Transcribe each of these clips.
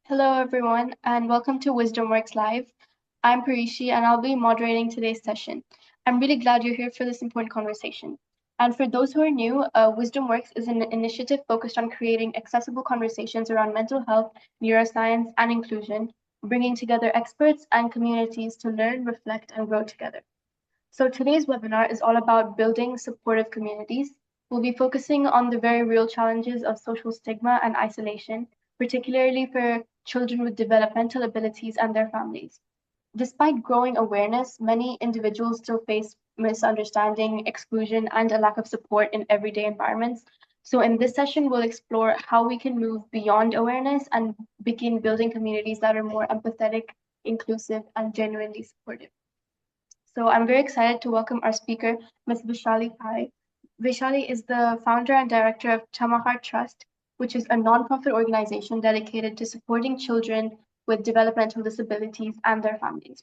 Hello, everyone, and welcome to Wisdom Works Live. I'm Parishi, and I'll be moderating today's session. I'm really glad you're here for this important conversation. And for those who are new, Wisdom Works is an initiative focused on creating accessible conversations around mental health, neuroscience, and inclusion, bringing together experts and communities to learn, reflect, and grow together. So today's webinar is all about building supportive communities. We'll be focusing on the very real challenges of social stigma and isolation, particularly for children with developmental abilities and their families. Despite growing awareness, many individuals still face misunderstanding, exclusion, and a lack of support in everyday environments. So in this session, we'll explore how we can move beyond awareness and begin building communities that are more empathetic, inclusive, and genuinely supportive. So I'm very excited to welcome our speaker, Ms. Vaishali Pai. Vaishali is the founder and director of Tamahar Trust, which is a nonprofit organization dedicated to supporting children with developmental disabilities and their families.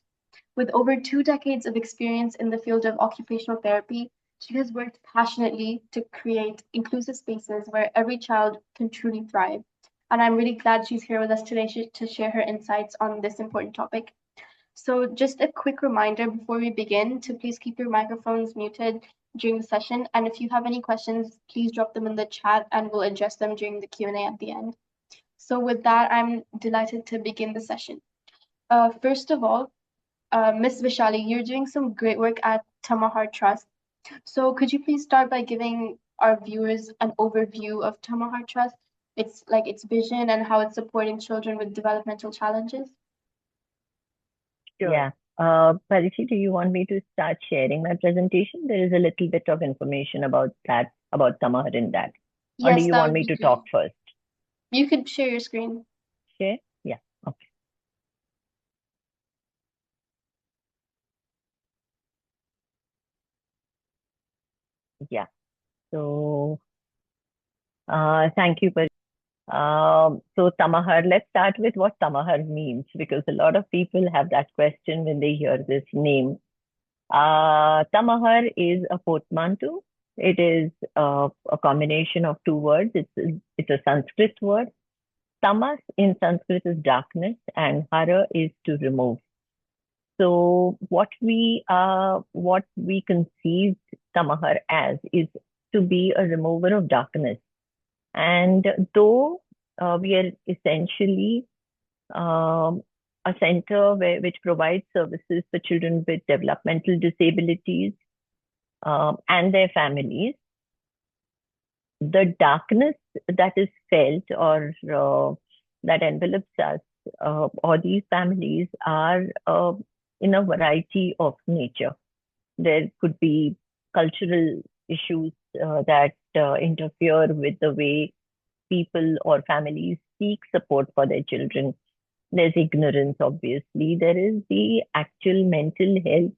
With over 2 decades of experience in the field of occupational therapy, she has worked passionately to create inclusive spaces where every child can truly thrive. And I'm really glad she's here with us today to share her insights on this important topic. So just a quick reminder before we begin to please keep your microphones muted during the session. And if you have any questions, please drop them in the chat and we'll address them during the Q&A at the end. So with that, I'm delighted to begin the session. First of all, Ms. Vishali, you're doing some great work at Tamahar Trust. So could you please start by giving our viewers an overview of Tamahar Trust, its vision and how it's supporting children with developmental challenges? Sure. Yeah. Parishi, do you want me to start sharing my presentation? There is a little bit of information about that, about Tamahar in that. Or do Yes, you that want would me be to great. talk first? You could share your screen. Share? Yeah. Okay. Yeah. So, thank you, Parishi. So Tamahar, let's start with what Tamahar means, because a lot of people have that question when they hear this name. Tamahar is a portmanteau. It is a combination of two words. It's a Sanskrit word. Tamas in Sanskrit is darkness, and hara is to remove. So what we conceived Tamahar as is to be a remover of darkness. And though we are essentially a center which provides services for children with developmental disabilities and their families, the darkness that is felt or that envelops us or these families are in a variety of nature. There could be cultural issues that interfere with the way people or families seek support for their children. There's ignorance, obviously. There is the actual mental health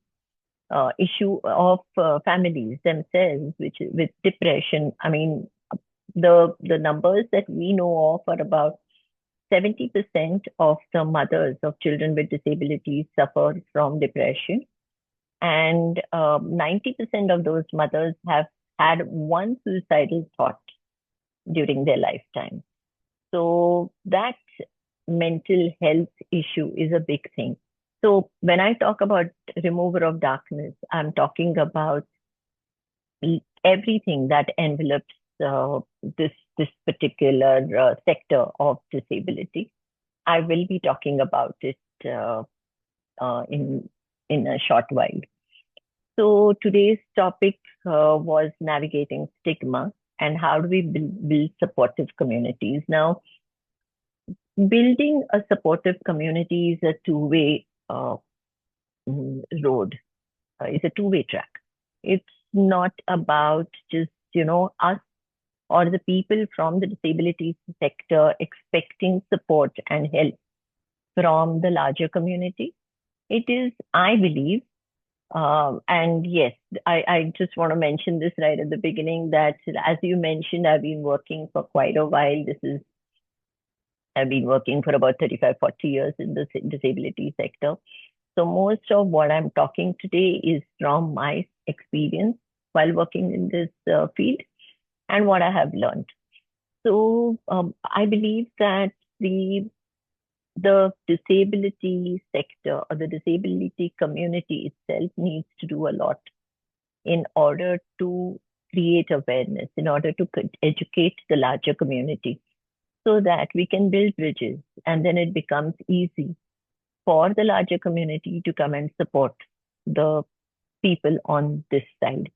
issue of families themselves, which with depression. I mean, the numbers that we know of are about 70% of the mothers of children with disabilities suffer from depression, and 90% of those mothers have had one suicidal thought during their lifetime. So that mental health issue is a big thing. So when I talk about remover of darkness, I'm talking about everything that envelops this particular sector of disability. I will be talking about it in a short while. So today's topic was navigating stigma and how do we build supportive communities. Now, building a supportive community is a two-way road. It's a two-way track. It's not about just, us or the people from the disability sector expecting support and help from the larger community. It is, I believe, and yes, I just want to mention this right at the beginning that, as you mentioned, I've been working for quite a while. I've been working for about 35, 40 years in the disability sector. So most of what I'm talking today is from my experience while working in this field and what I have learned. So I believe that the the disability sector or the disability community itself needs to do a lot in order to create awareness, in order to educate the larger community so that we can build bridges and then it becomes easy for the larger community to come and support the people on this side.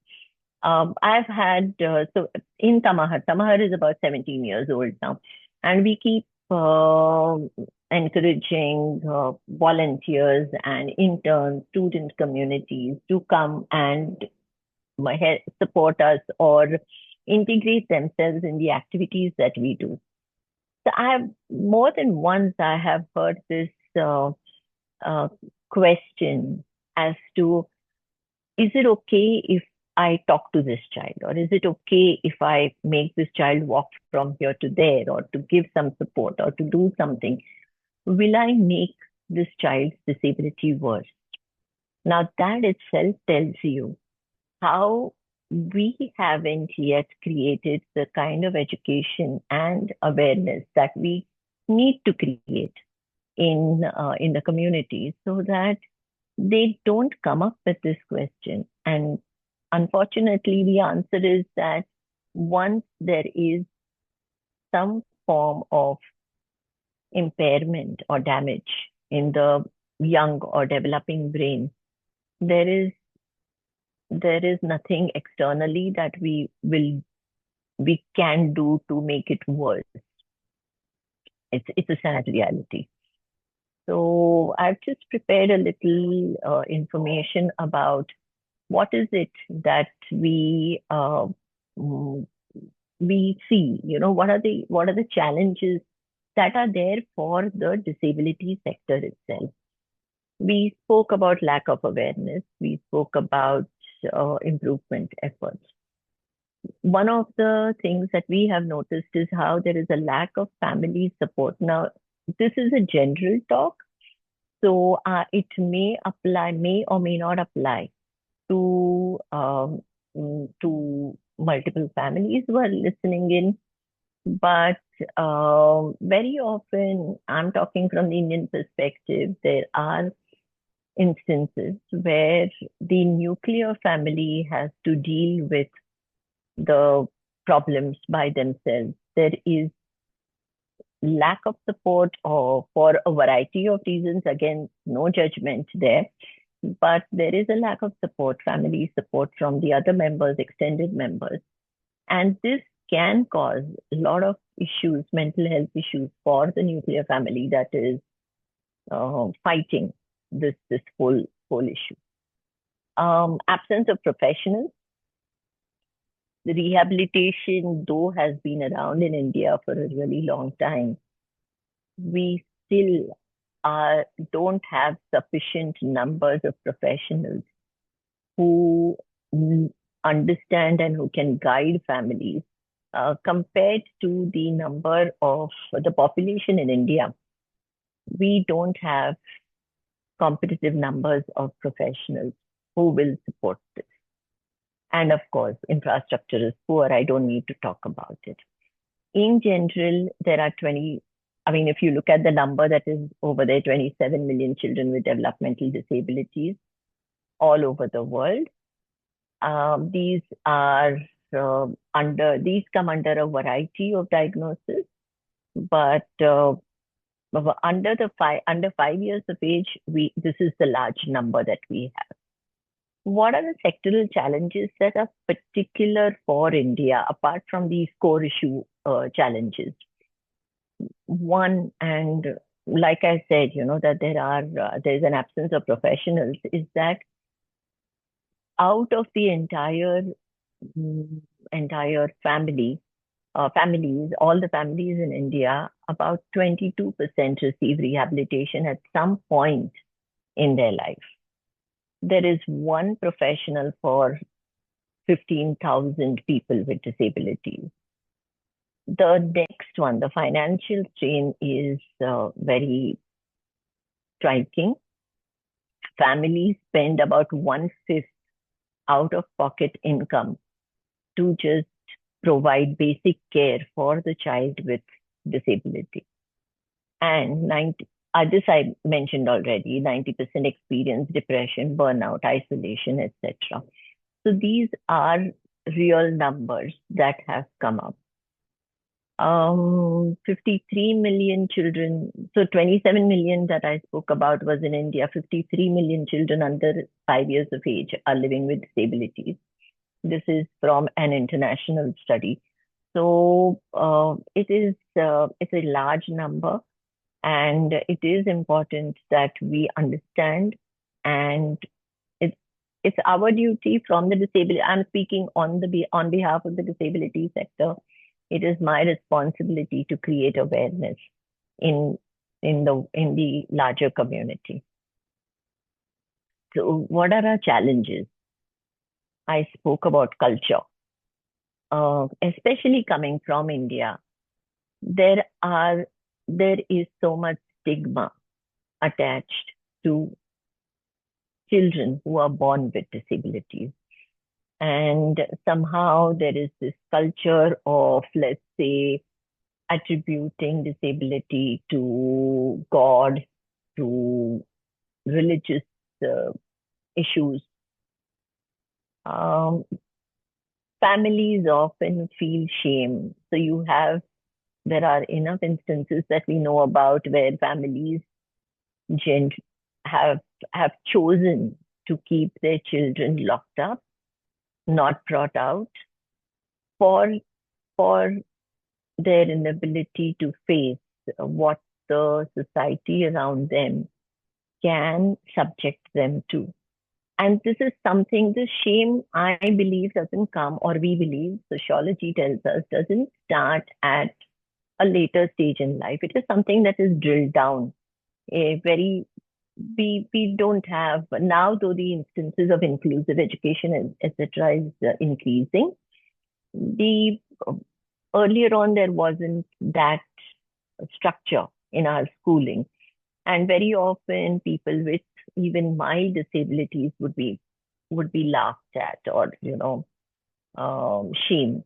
I've had, so in Tamahar is about 17 years old now, and we keep encouraging volunteers and interns, student communities to come and support us or integrate themselves in the activities that we do. So I have more than once I have heard this uh, question as to, is it okay if I talk to this child, or is it okay if I make this child walk from here to there, or to give some support, or to do something? Will I make this child's disability worse? Now that itself tells you how we haven't yet created the kind of education and awareness that we need to create in the community so that they don't come up with this question. And unfortunately, the answer is that once there is some form of impairment or damage in the young or developing brain, there is there is nothing externally that we can do to make it worse. It's a sad reality. So I've just prepared a little information about what is it that mm, we see. What are the challenges that are there for the disability sector itself. We spoke about lack of awareness. We spoke about improvement efforts. One of the things that we have noticed is how there is a lack of family support. Now, this is a general talk, so it may or may not apply to multiple families who are listening in. But very often, I'm talking from the Indian perspective, there are instances where the nuclear family has to deal with the problems by themselves. There is lack of support or for a variety of reasons. Again, no judgment there, but there is a lack of support, family support from the other members, extended members. And this can cause a lot of issues, mental health issues for the nuclear family that is fighting this whole issue. Absence of professionals. The rehabilitation, though, has been around in India for a really long time. We still don't have sufficient numbers of professionals who understand and who can guide families compared to the number of the population in India. We don't have competitive numbers of professionals who will support this. And of course, infrastructure is poor. I don't need to talk about it. In general, there are if you look at the number that is over there, 27 million children with developmental disabilities all over the world. These come under a variety of diagnoses, but under 5 years of age, this is the large number that we have. What are the sectoral challenges that are particular for India, apart from these core issue challenges? One, and like I said, that there's an absence of professionals, is that out of the entire families, all the families in India, about 22% receive rehabilitation at some point in their life. There is one professional for 15,000 people with disabilities. The next one, the financial strain, is very striking. Families spend about 1/5 out of pocket income to just provide basic care for the child with disability. And This I mentioned already, 90% experience depression, burnout, isolation, etc. So these are real numbers that have come up. 53 million children. So 27 million that I spoke about was in India. 53 million children under 5 years of age are living with disabilities. This is from an international study. So it's a large number, and it is important that we understand, and it's it's our duty from the disability. I'm speaking on behalf of the disability sector. It is my responsibility to create awareness in in the larger community. So what are our challenges? I spoke about culture, especially coming from India. There are there is so much stigma attached to children who are born with disabilities. And somehow there is this culture of, let's say, attributing disability to God, to religious uh, issues. Um, Families often feel shame. So there are enough instances that we know about where families gent have have chosen to keep their children locked up, not brought out, for for their inability to face what the society around them can subject them to. And this is something, the shame, I believe, doesn't come, or we believe, sociology tells us, doesn't start at a later stage in life. It is something that is drilled down. A very we don't have now, though the instances of inclusive education, etc., is increasing. The Earlier on there wasn't that structure in our schooling, and very often people with even mild disabilities would be laughed at, or shamed.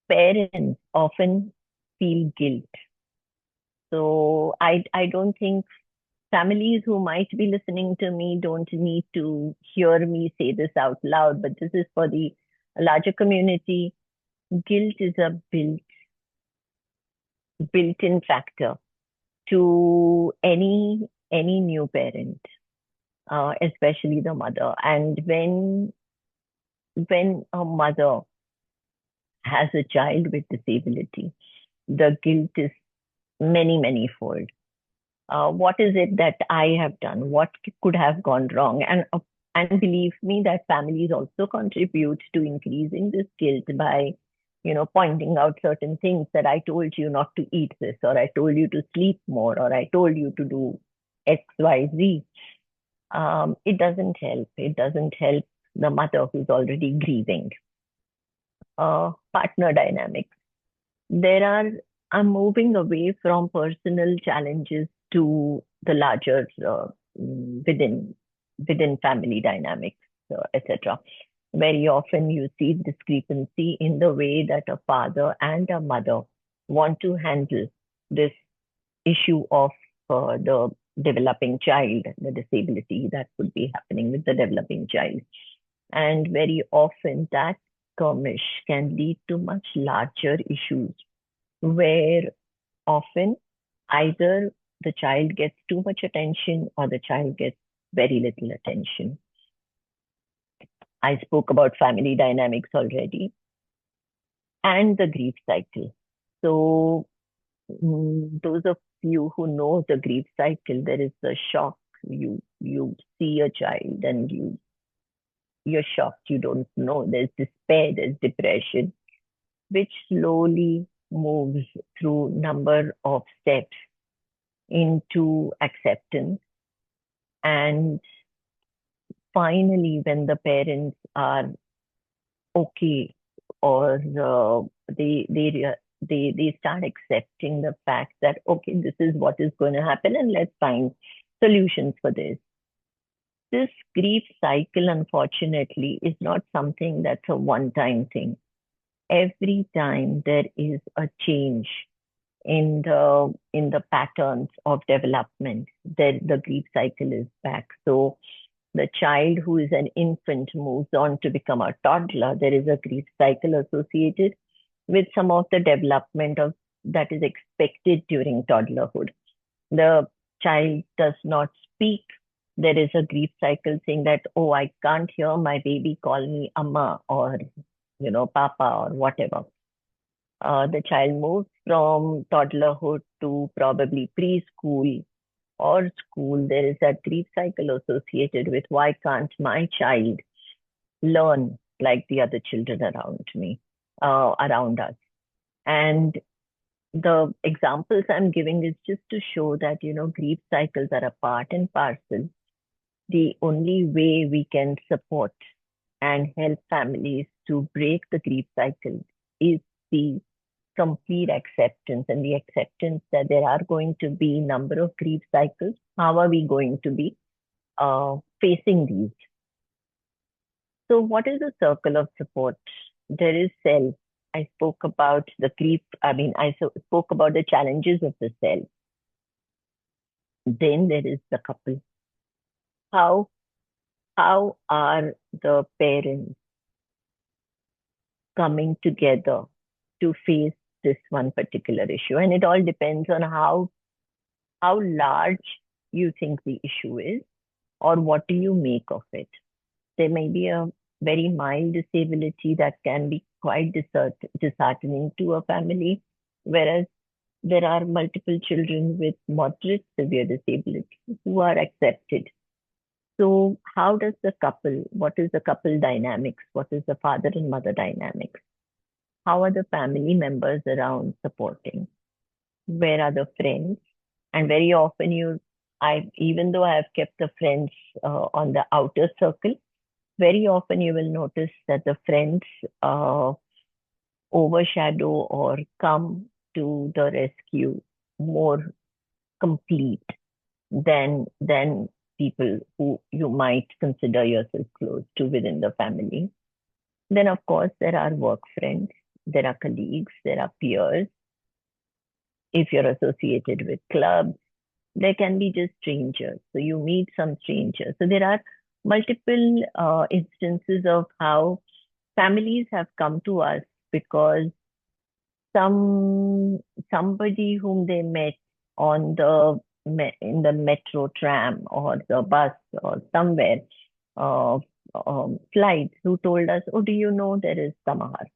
Parents often feel guilt. So I don't think families who might be listening to me don't need to hear me say this out loud, but this is for the larger community. Guilt is a built-in factor to any new parent, especially the mother. And when a mother has a child with disability, the guilt is many fold. What is it that I have done? What could have gone wrong? And believe me, that families also contribute to increasing this guilt by, pointing out certain things, that I told you not to eat this, or I told you to sleep more, or I told you to do X, Y, Z. It doesn't help. It doesn't help the mother who's already grieving. Partner dynamics. There are I'm moving away from personal challenges to the larger within family dynamics, etc. Very often you see discrepancy in the way that a father and a mother want to handle this issue of the developing child, the disability that could be happening with the developing child. And very often that skirmish can lead to much larger issues, where often either the child gets too much attention or the child gets very little attention. I spoke about family dynamics already, and the grief cycle. So, those of you who know the grief cycle, there is a shock. You see a child and you're shocked. You don't know. There's despair. There's depression, which slowly moves through number of steps into acceptance. And finally, when the parents are okay, or they start accepting the fact that, okay, this is what is going to happen, and let's find solutions for this. This grief cycle, unfortunately, is not something that's a one-time thing. Every time there is a change in the patterns of development, then the grief cycle is back. So the child who is an infant moves on to become a toddler. There is a grief cycle associated with some of the development of that is expected during toddlerhood. The child does not speak. There is a grief cycle saying that, oh, I can't hear my baby call me amma or, papa or whatever. The child moves from toddlerhood to probably preschool or school. There is that grief cycle associated with why can't my child learn like the other children around me, around us. And the examples I'm giving is just to show that, grief cycles are a part and parcel. The only way we can support and help families to break the grief cycle is the complete acceptance and the acceptance that there are going to be number of grief cycles. How are we going to be facing these? So what is a circle of support? There is self. I spoke about the grief. Spoke about the challenges of the self. Then there is the couple. How are the parents coming together to face this one particular issue? And it all depends on how large you think the issue is, or what do you make of it. There may be a very mild disability that can be quite disheartening to a family, whereas there are multiple children with moderate severe disability who are accepted. So how does what is the couple dynamics? What is the father and mother dynamics? How are the family members around supporting? Where are the friends? And very often even though I have kept the friends on the outer circle, very often you will notice that the friends overshadow or come to the rescue more complete than people who you might consider yourself close to within the family. Then, of course, there are work friends, there are colleagues, there are peers. If you're associated with clubs, there can be just strangers. So you meet some strangers. So there are multiple instances of how families have come to us because somebody whom they met on in the metro tram or the bus or somewhere flights who told us, oh, do you know there is Tamahar?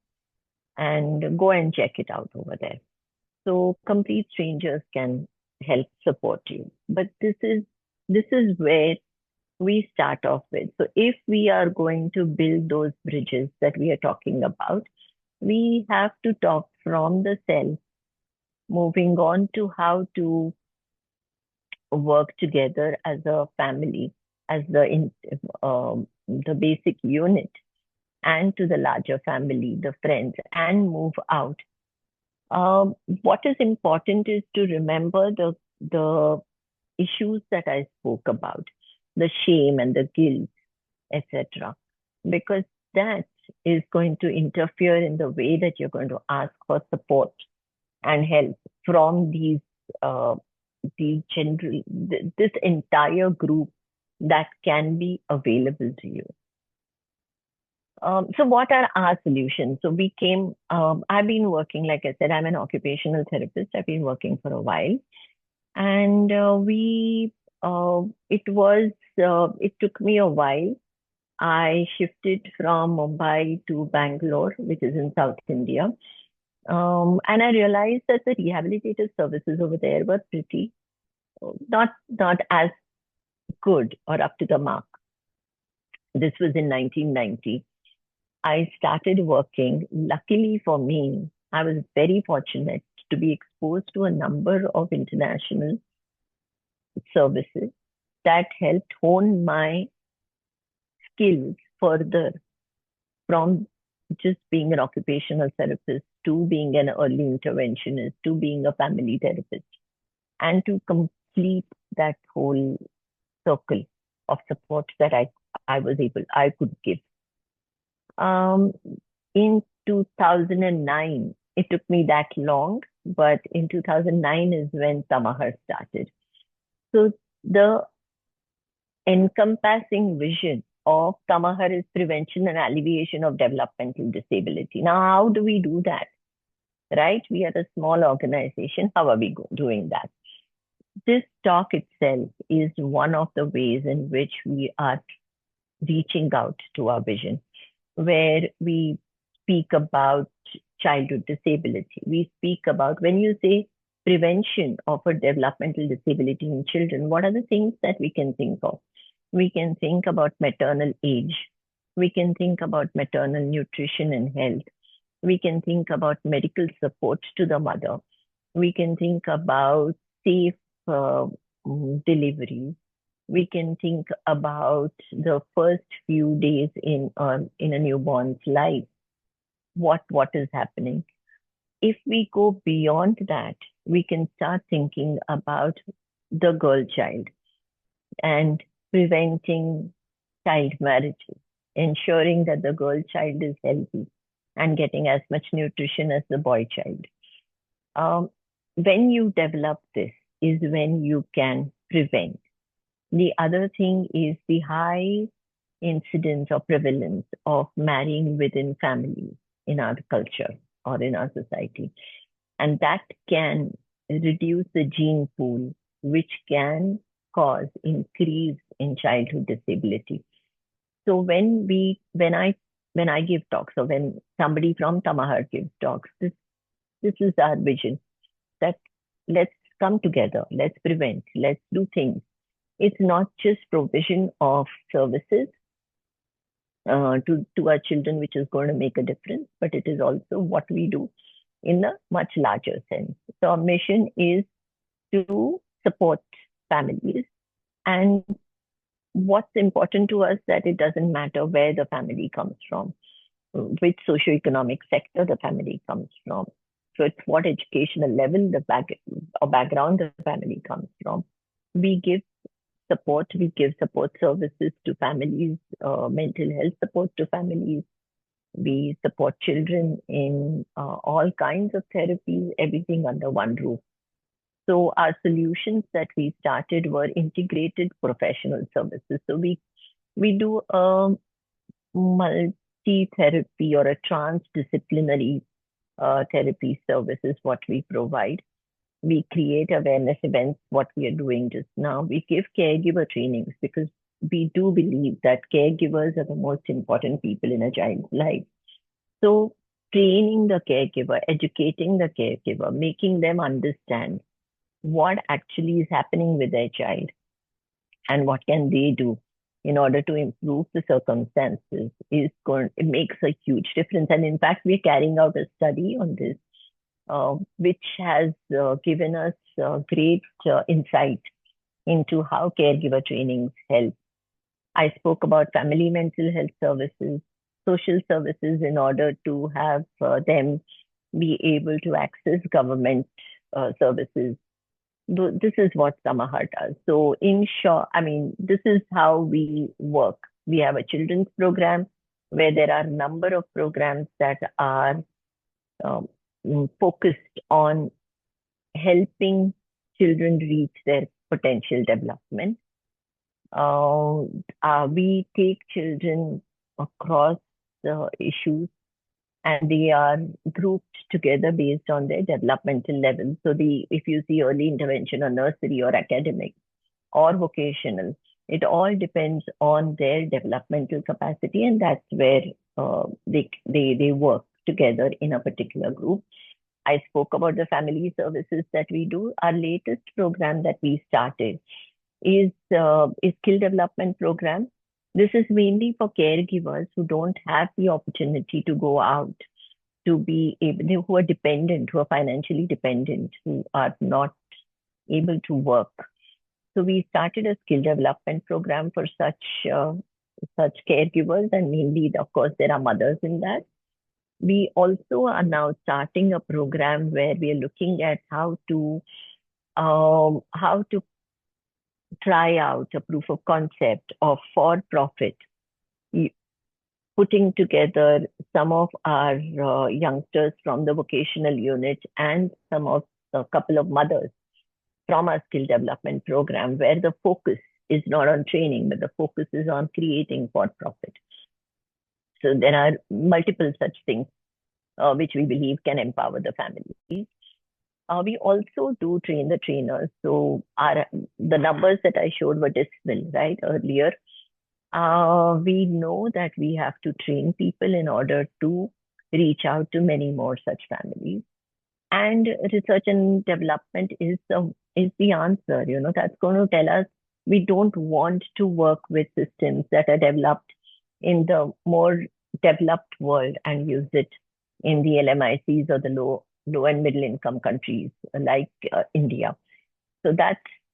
And go and check it out over there. So complete strangers can help support you. But this is where we start off with. So if we are going to build those bridges that we are talking about, we have to talk from the self, moving on to how to work together as a family, as the basic unit, and to the larger family, the friends, and move out. What is important is to remember the issues that I spoke about, the shame and the guilt, etc. Because that is going to interfere in the way that you're going to ask for support and help from this entire group that can be available to you. So what are our solutions? So I've been working, like I said, I'm an occupational therapist. I've been working for a while. And it took me a while. I shifted from Mumbai to Bangalore, which is in South India. And I realized that the rehabilitative services over there were pretty not as good or up to the mark. This was in 1990. I started working. Luckily for me, I was very fortunate to be exposed to a number of international services that helped hone my skills further from just being an occupational therapist to being an early interventionist to being a family therapist and to complete that whole circle of support that I could give. In 2009, it took me that long but in 2009 is when Tamahar started. So the encompassing vision of Tamahar is prevention and alleviation of developmental disability. Now, how do we do that? Right? We are a small organization. How are we doing that? This talk itself is one of the ways in which we are reaching out to our vision, where we speak about childhood disability. We speak about, when you say prevention of a developmental disability in children, what are the things that we can think of? We can think about maternal age. We can think about maternal nutrition and health. We can think about medical support to the mother. We can think about safe uh, delivery. We can think about the first few days in a newborn's life. What is happening? If we go beyond that, we can start thinking about the girl child and preventing child marriages, ensuring that the girl child is healthy and getting as much nutrition as the boy child. Um, when you develop this is when you can prevent. The other thing is the high incidence or prevalence of marrying within families in our culture or in our society. And that can reduce the gene pool, which can cause increase in childhood disability. So when I give talks, or when somebody from Tamahar gives talks, this is our vision, that let's come together, let's prevent, let's do things. It's not just provision of services to our children, which is going to make a difference, but it is also what we do in a much larger sense. So our mission is to support families, and what's important to us, that it doesn't matter where the family comes from, which socioeconomic sector the family comes from. So it's what educational level or background the family comes from. We give support. We give support services to families, mental health support to families. We support children in all kinds of therapies, everything under one roof. So our solutions that we started were integrated professional services. So we do a multi-therapy or a transdisciplinary therapy services, what we provide. We create awareness events, what we are doing just now. We give caregiver trainings because we do believe that caregivers are the most important people in a child's life. So training the caregiver, educating the caregiver, making them understand what actually is happening with their child and what can they do in order to improve the circumstances it makes a huge difference. And in fact, we're carrying out a study on this, which has given us great insight into how caregiver trainings help. I spoke about family mental health services, social services, in order to have them be able to access government services. This is what Tamahar does. So in short, I mean, this is how we work. We have a children's program where there are a number of programs that are um, focused on helping children reach their potential development. We take children across the issues, and they are grouped together based on their developmental level. So if you see early intervention or nursery or academic or vocational, it all depends on their developmental capacity, and that's where they work together in a particular group. I spoke about the family services that we do. Our latest program that we started is skill development program. This is mainly for caregivers who don't have the opportunity to go out, to be able, who are dependent, who are financially dependent, who are not able to work. So we started a skill development program for such caregivers, and mainly, of course, there are mothers in that. We also are now starting a program where we are looking at how to try out a proof of concept of for-profit putting together some of our youngsters from the vocational unit and some of a couple of mothers from our skill development program, where the focus is not on training, but the focus is on creating for profit. So there are multiple such things which we believe can empower the families. We also do train the trainers. So the numbers that I showed were dismal, right, earlier. We know that we have to train people in order to reach out to many more such families. And research and development is the answer. That's going to tell us we don't want to work with systems that are developed in the more developed world and use it in the LMICs or the low and middle income countries like India. So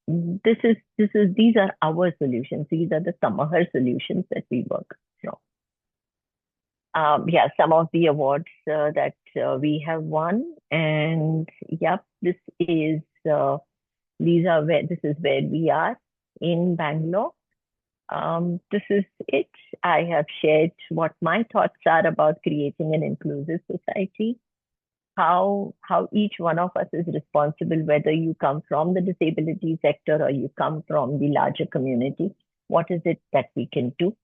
these are our solutions. These are the Tamahar solutions that we work from. Yeah, some of the awards that we have won, and yep, this is where we are in Bangalore. This is it. I have shared what my thoughts are about creating an inclusive society. How each one of us is responsible, whether you come from the disability sector or you come from the larger community. What is it that we can do?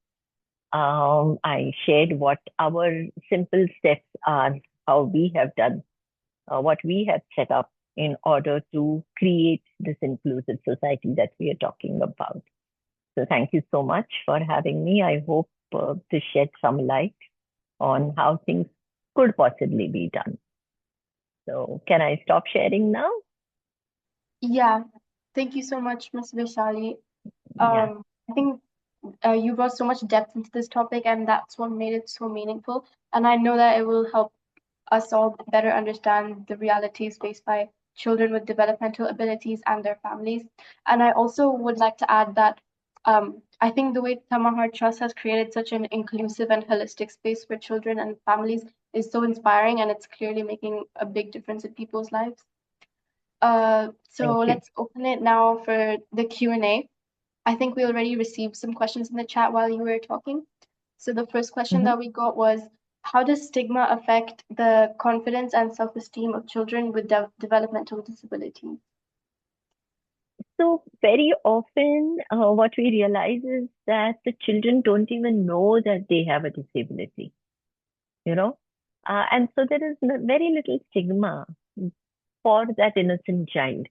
I shared what our simple steps are, how we have done, what we have set up in order to create this inclusive society that we are talking about. So thank you so much for having me. I hope to shed some light on how things could possibly be done. So can I stop sharing now? Yeah, thank you so much, Ms. Vaishali. Yeah. I think you brought so much depth into this topic, and that's what made it so meaningful. And I know that it will help us all better understand the realities faced by children with developmental abilities and their families. And I also would like to add that I think the way Tamahar Trust has created such an inclusive and holistic space for children and families is so inspiring, and it's clearly making a big difference in people's lives. So Thank you. let's open it now for the Q&A. I think we already received some questions in the chat while you were talking. So the first question Mhm. that we got was, how does stigma affect the confidence and self-esteem of children with developmental disabilities? So very often, what we realize is that the children don't even know that they have a disability, you know, and so there is very little stigma for that innocent child.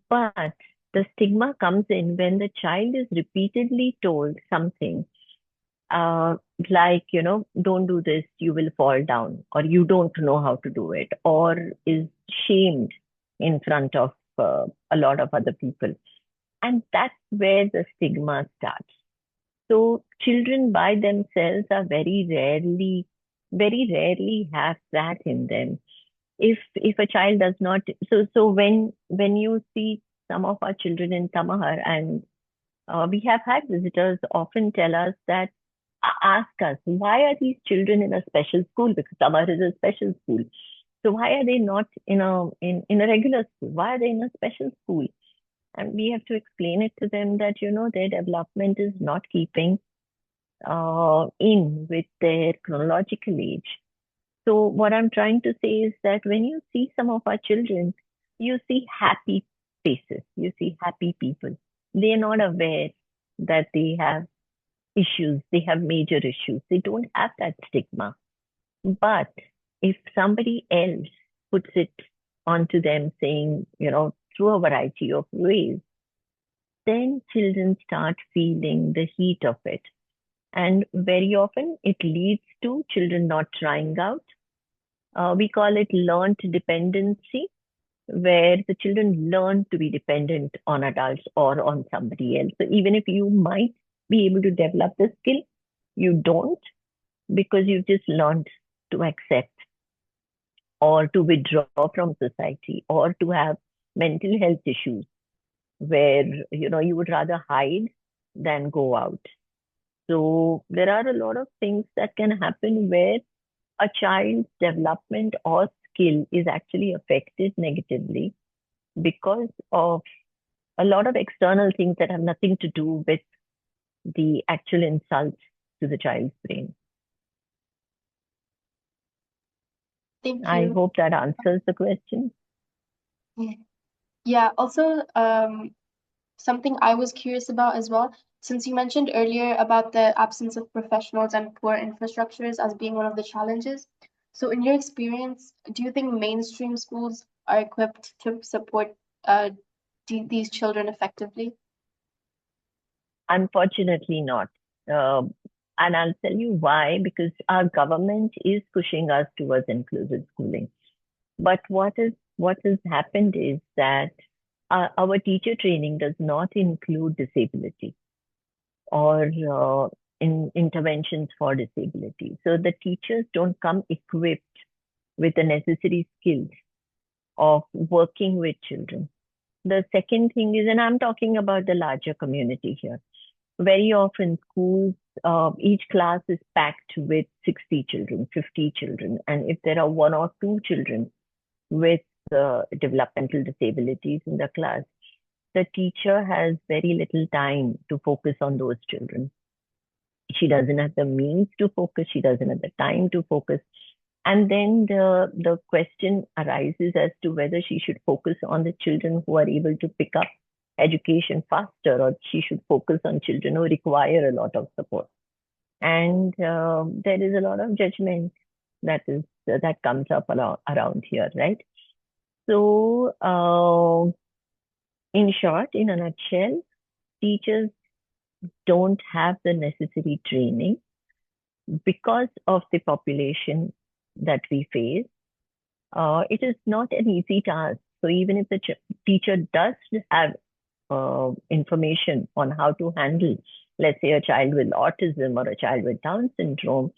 But the stigma comes in when the child is repeatedly told something uh, like, don't do this, you will fall down, or you don't know how to do it, or is shamed in front of a lot of other people. And that's where the stigma starts. So children by themselves are very rarely have that in them. If a child does not, so when you see some of our children in Tamahar, and we have had visitors often tell us that ask us, why are these children in a special school? Because Tamahar is a special school. So why are they not in a regular school? Why are they in a special school? And we have to explain it to them that, their development is not keeping in with their chronological age. So what I'm trying to say is that when you see some of our children, you see happy faces, you see happy people. They're not aware that they have issues, they have major issues. They don't have that stigma. But if somebody else puts it onto them saying, through a variety of ways, then children start feeling the heat of it. And very often it leads to children not trying out. We call it learned dependency, where the children learn to be dependent on adults or on somebody else. So even if you might be able to develop the skill, you don't, because you've just learned to accept or to withdraw from society or to have mental health issues where you would rather hide than go out. So there are a lot of things that can happen where a child's development or skill is actually affected negatively because of a lot of external things that have nothing to do with the actual insult to the child's brain. Thank I you. hope that answers the question. Yeah, also, something I was curious about as well, since you mentioned earlier about the absence of professionals and poor infrastructures as being one of the challenges. So, in your experience, do you think mainstream schools are equipped to support uh, these children effectively? Unfortunately, not. Um and I'll tell you why, because our government is pushing us towards inclusive schooling. But what has happened is that our teacher training does not include disability or in interventions for disability. So the teachers don't come equipped with the necessary skills of working with children. The second thing is, and I'm talking about the larger community here. Very often, schools, each class is packed with 60 children, 50 children. And if there are one or two children with developmental disabilities in the class, the teacher has very little time to focus on those children. She doesn't have the means to focus, she doesn't have the time to focus. And then the question arises as to whether she should focus on the children who are able to pick up education faster, or she should focus on children who require a lot of support. And there is a lot of judgment that comes up around here, right? So, in short, in a nutshell, teachers don't have the necessary training because of the population that we face. It is not an easy task. So even if the teacher does have information on how to handle, let's say, a child with autism or a child with Down syndrome,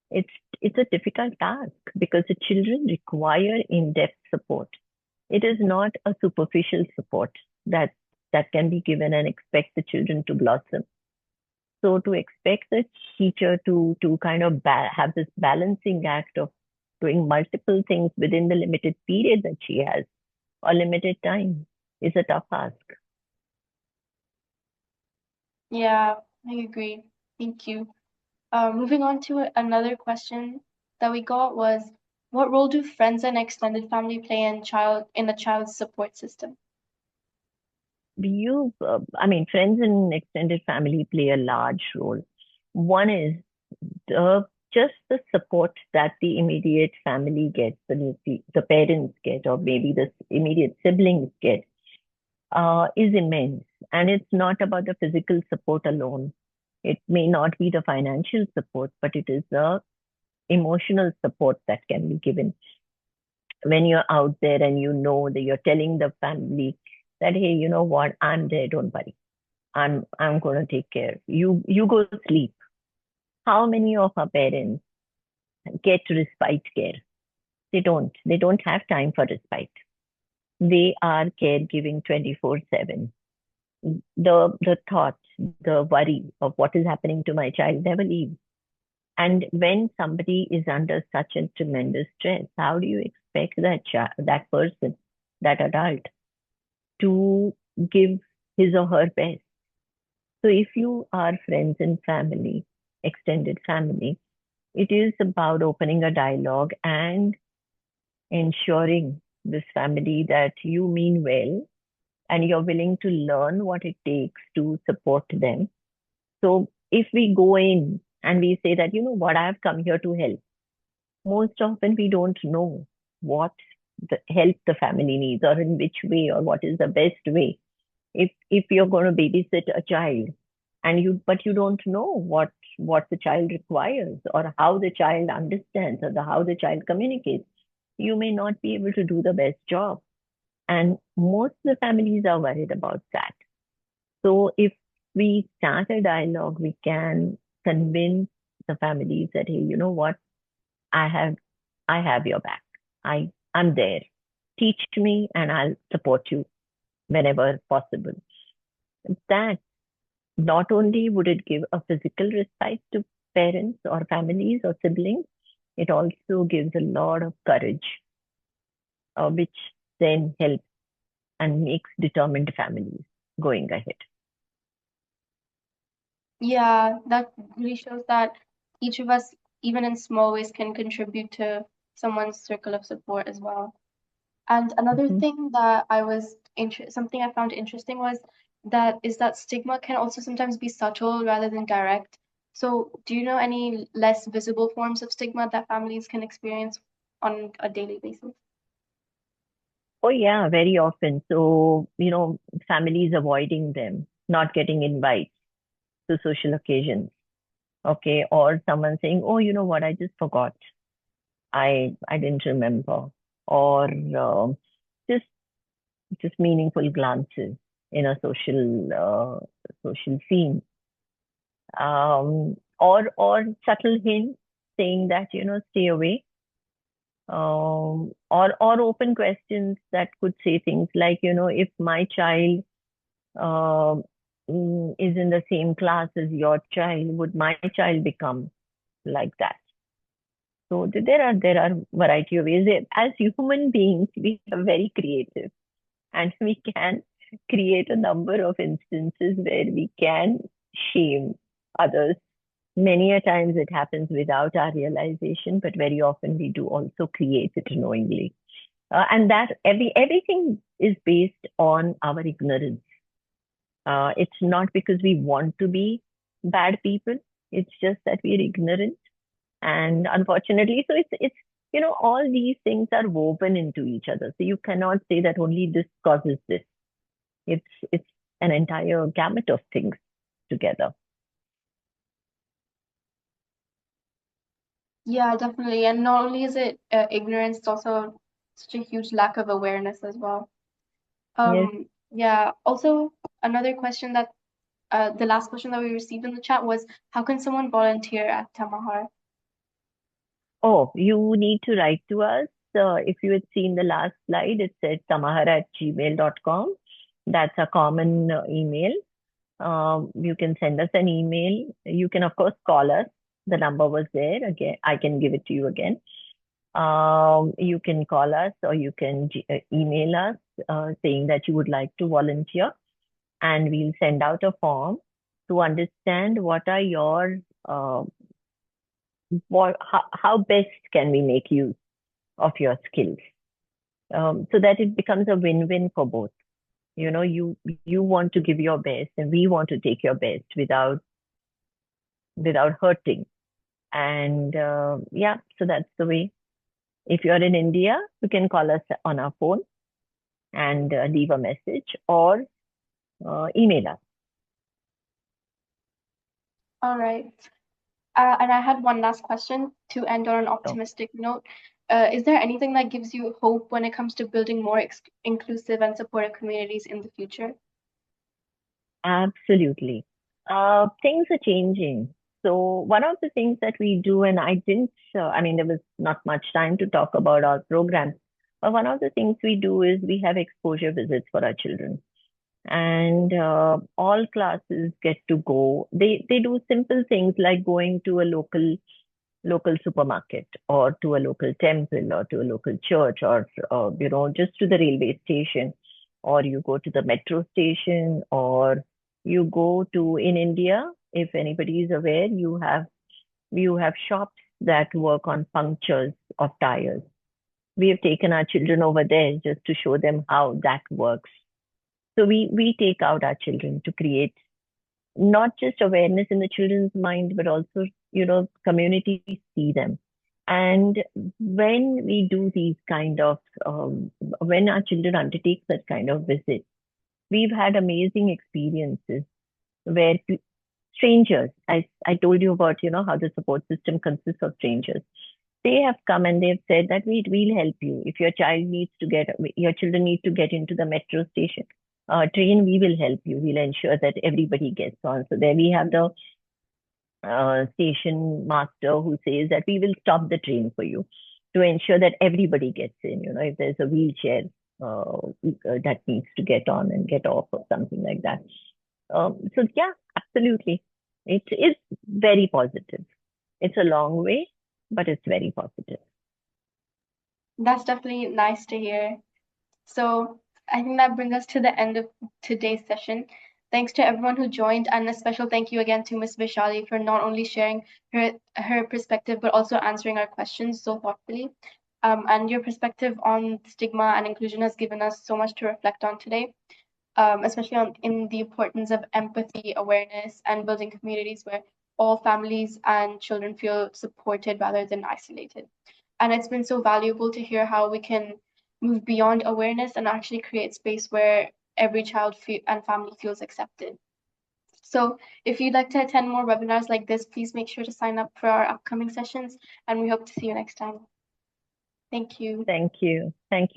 it's it's a difficult task because the children require in-depth support. It is not a superficial support that that can be given and expect the children to blossom. So to expect the teacher to kind of have this balancing act of doing multiple things within the limited period that she has or limited time is a tough ask. Yeah, I agree. Thank you. Moving on to another question that we got was, what role do friends and extended family play in a child's support system? I mean, friends and extended family play a large role. One is the just the support that the immediate family gets, the parents get, or maybe the immediate siblings get, is immense. And it's not about the physical support alone. It may not be the financial support, but it is the emotional support that can be given when you're out there and you know that you're telling the family that, hey, you know what, I'm there, don't worry. I'm gonna take care. You go sleep. How many of our parents get respite care? They don't. They don't have time for respite. They are caregiving 24/7. The thought, the worry of what is happening to my child never leaves. And when somebody is under such a tremendous stress, how do you expect that person, that adult, to give his or her best? So if you are friends and family, extended family, it is about opening a dialogue and ensuring this family that you mean well and you're willing to learn what it takes to support them. So if we go in and we say that, you know what, I've come here to help, most often we don't know what the help the family needs or in which way or what is the best way. If you're going to babysit a child and you don't know what the child requires or how the child understands or how the child communicates, you may not be able to do the best job. And most of the families are worried about that. So if we start a dialogue, we can convince the families that, hey, you know what, I have I have your back. I'm there. Teach me and I'll support you whenever possible. That not only would it give a physical respite to parents or families or siblings, it also gives a lot of courage, which then helps and makes determined families going ahead. Yeah, that really shows that each of us, even in small ways, can contribute to someone's circle of support as well. And another Mhm. thing that something I found interesting was that stigma can also sometimes be subtle rather than direct. So, do you know any less visible forms of stigma that families can experience on a daily basis? Oh, yeah, very often. So, families avoiding them, not getting invites to social occasions. Okay. Or someone saying, oh, you know what, I just forgot. I didn't remember. Or just just meaningful glances in a social scene. Or subtle hints saying that, stay away. Or open questions that could say things like, if my child um, is in the same class as your child, would my child become like that? So there are variety of ways. As human beings, we are very creative, and we can create a number of instances where we can shame others. Many a times it happens without our realization, but very often we do also create it knowingly. And that everything is based on our ignorance. It's not because we want to be bad people. It's just that we're ignorant, and unfortunately, so it's all these things are woven into each other. So you cannot say that only this causes this. It's an entire gamut of things together. Yeah, definitely. And not only is it ignorance, it's also such a huge lack of awareness as well. Yes. Yeah. Also, another question that the last question that we received in the chat was, how can someone volunteer at Tamahar? Oh, you need to write to us. If you had seen the last slide, it said tamahar@gmail.com. That's a common email. You can send us an email. You can, of course, call us. The number was there. Again, I can give it to you again. You can call us or you can email us saying that you would like to volunteer, and we'll send out a form to understand what are your how best can we make use of your skills, so that it becomes a win-win for both. You want to give your best, and we want to take your best without hurting. And yeah, so that's the way. If you're in India, you can call us on our phone and leave a message, or email us. All right. And I had one last question to end on an So, optimistic note. Is there anything that gives you hope when it comes to building more inclusive and supportive communities in the future? absolutely. Things are changing. So one of the things that we do, and I didn't, I mean, there was not much time to talk about our program, but one of the things we do is we have exposure visits for our children. And all classes get to go. They do simple things like going to a local supermarket, or to a local temple, or to a local church, or just to the railway station, or you go to the metro station, or you go to, in India, if anybody is aware, you have shops that work on punctures of tires. We have taken our children over there just to show them how that works. So we take out our children to create not just awareness in the children's mind, but also, communities see them. And when we do these kind of, when our children undertake that kind of visit, we've had amazing experiences where strangers, I told you about, how the support system consists of strangers. They have come and they've said that we'll help you. If your children need to get into the metro station, train, we will help you. We'll ensure that everybody gets on. So there we have the station master who says that we will stop the train for you to ensure that everybody gets in. If there's a wheelchair that needs to get on and get off or something like that. So yeah, absolutely. It is very positive. It's a long way, but it's very positive. That's definitely nice to hear. So I think that brings us to the end of today's session. Thanks to everyone who joined, and a special thank you again to Miss Vaishali for not only sharing her perspective but also answering our questions so thoughtfully. And your perspective on stigma and inclusion has given us so much to reflect on today, especially in the importance of empathy, awareness, and building communities where all families and children feel supported rather than isolated. And it's been so valuable to hear how we can move beyond awareness and actually create space where every child and family feels accepted. So if you'd like to attend more webinars like this, please make sure to sign up for our upcoming sessions, and we hope to see you next time. Thank you. Thank you. Thank you.